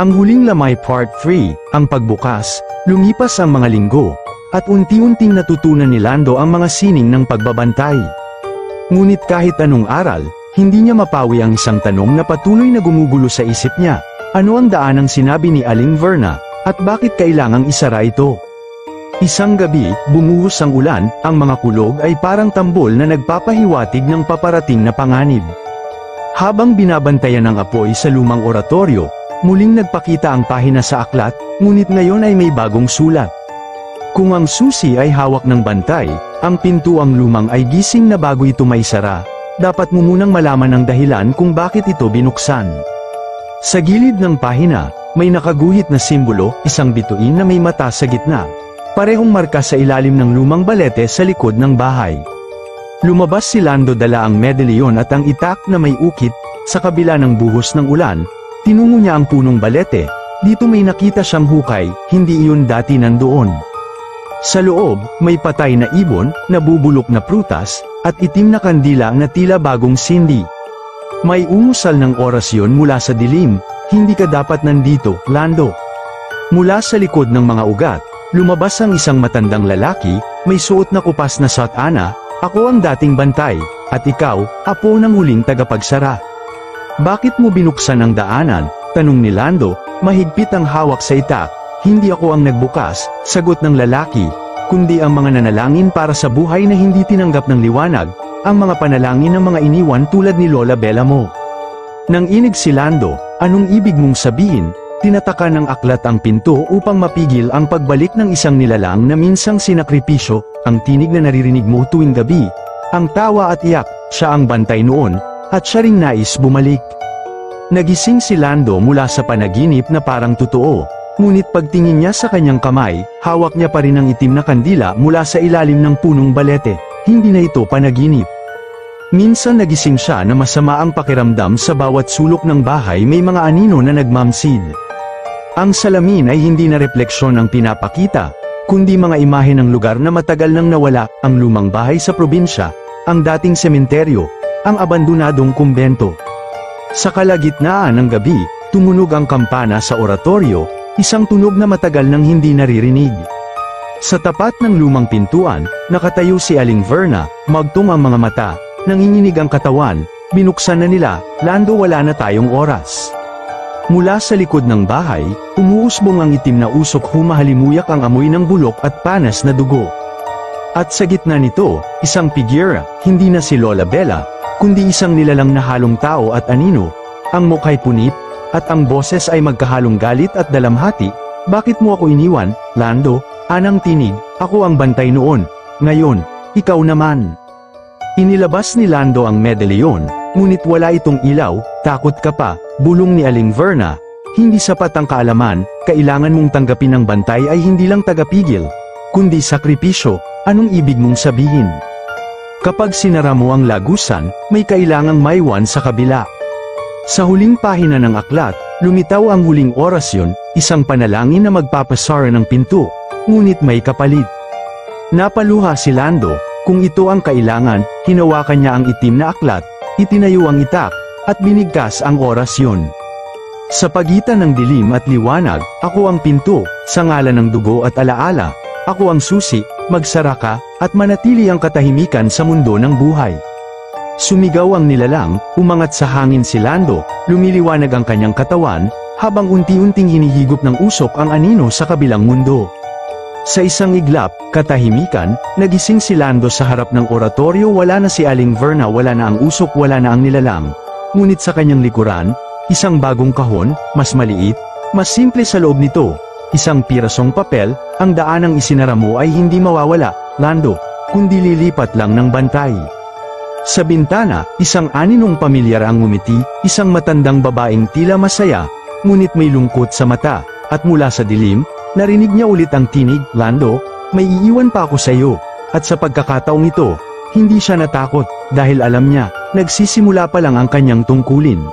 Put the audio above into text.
Ang huling lamay Part 3, ang pagbukas. Lumipas ang mga linggo, at unti-unting natutunan ni Lando ang mga sining ng pagbabantay. Ngunit kahit anong aral, hindi niya mapawi ang isang tanong na patuloy na gumugulo sa isip niya. Ano ang daanang sinabi ni Aling Verna, at bakit kailangang isara ito? Isang gabi, bumuhos ang ulan, ang mga kulog ay parang tambol na nagpapahiwatig ng paparating na panganib. Habang binabantayan ng apoy sa lumang oratorio, muling nagpakita ang pahina sa aklat, ngunit ngayon ay may bagong sulat. Kung ang susi ay hawak ng bantay, ang pintuang lumang ay gising na bago ito maisara, dapat mo munang malaman ang dahilan kung bakit ito binuksan. Sa gilid ng pahina, may nakaguhit na simbolo, isang bituin na may mata sa gitna. Parehong marka sa ilalim ng lumang balete sa likod ng bahay. Lumabas si Lando dala ang medalyon at ang itak na may ukit, sa kabila ng buhos ng ulan. Tinungo niya ang punong balete, dito may nakita siyang hukay, hindi iyon dati nandoon. Sa loob, may patay na ibon, nabubulok na prutas, at itim na kandila na tila bagong sindi. May umusal ng orasyon mula sa dilim, hindi ka dapat nandito, Lando. Mula sa likod ng mga ugat, lumabas ang isang matandang lalaki, may suot na kupas na sotana, ako ang dating bantay, at ikaw, apo ng huling tagapagsara. Bakit mo binuksan ang daanan? Tanong ni Lando, mahigpit ang hawak sa itak. Hindi ako ang nagbukas, sagot ng lalaki, kundi ang mga nanalangin para sa buhay na hindi tinanggap ng liwanag, ang mga panalangin ng mga iniwan tulad ni Lola Bella mo. Nang inig si Lando, anong ibig mong sabihin? Tinataka ng aklat ang pinto upang mapigil ang pagbalik ng isang nilalang na minsang sinakripisyo, ang tinig na naririnig mo tuwing gabi, ang tawa at iyak, siya ang bantay noon, at siya ring nais bumalik. Nagising si Lando mula sa panaginip na parang totoo, ngunit pagtingin niya sa kanyang kamay, hawak niya pa rin ang itim na kandila mula sa ilalim ng punong balete, hindi na ito panaginip. Minsan nagising siya na masama ang pakiramdam sa bawat sulok ng bahay may mga anino na nagmamsid. Ang salamin ay hindi na refleksyon ang pinapakita, kundi mga imahe ng lugar na matagal nang nawala, ang lumang bahay sa probinsya, ang dating sementeryo, ang abandonadong kumbento. Sa kalagitnaan ng gabi, tumunog ang kampana sa oratorio, isang tunog na matagal nang hindi naririnig. Sa tapat ng lumang pintuan, nakatayo si Aling Verna, magtong ang mga mata, nanginginig ang katawan, binuksan na nila, Lando wala na tayong oras. Mula sa likod ng bahay, umuusbong ang itim na usok humahalimuyak ang amoy ng bulok at panas na dugo. At sa gitna nito, isang figura, hindi na si Lola Bella, kundi isang nilalang na halong tao at anino, ang mukha'y punit, at ang boses ay magkahalong galit at dalamhati. Bakit mo ako iniwan, Lando? Anang tinig, ako ang bantay noon, ngayon, ikaw naman. Inilabas ni Lando ang medalyon, ngunit wala itong ilaw, takot ka pa, bulong ni Aling Verna. Hindi sapat ang kaalaman, kailangan mong tanggapin ang bantay ay hindi lang tagapigil, kundi sakripisyo. Anong ibig mong sabihin? Kapag sinara mo ang lagusan, may kailangang maiwan sa kabila. Sa huling pahina ng aklat, lumitaw ang huling orasyon, isang panalangin na magpapasara ng pinto, ngunit may kapalit. Napaluha si Lando, kung ito ang kailangan, hinawakan niya ang itim na aklat, itinayo ang itak, at binigkas ang orasyon. Sa pagitan ng dilim at liwanag, ako ang pinto, sa ngalan ng dugo at alaala, ako ang susi, magsara ka, at manatili ang katahimikan sa mundo ng buhay. Sumigaw ang nilalang, umangat sa hangin si Lando, lumiliwanag ang kanyang katawan, habang unti-unting hinihigop ng usok ang anino sa kabilang mundo. Sa isang iglap, katahimikan, nagising si Lando sa harap ng oratorio. Wala na si Aling Verna, wala na ang usok, wala na ang nilalang. Ngunit sa kanyang likuran, isang bagong kahon, mas maliit, mas simple sa loob nito. Isang pirasong papel, ang daanang isinara mo ay hindi mawawala, Lando, kundi lilipat lang ng bantay. Sa bintana, isang aninong pamilyar ang ngumiti, isang matandang babaeng tila masaya, ngunit may lungkot sa mata, at mula sa dilim, narinig niya ulit ang tinig, Lando, may iiwan pa ako sa iyo. At sa pagkakataong ito, hindi siya natakot, dahil alam niya, nagsisimula pa lang ang kanyang tungkulin.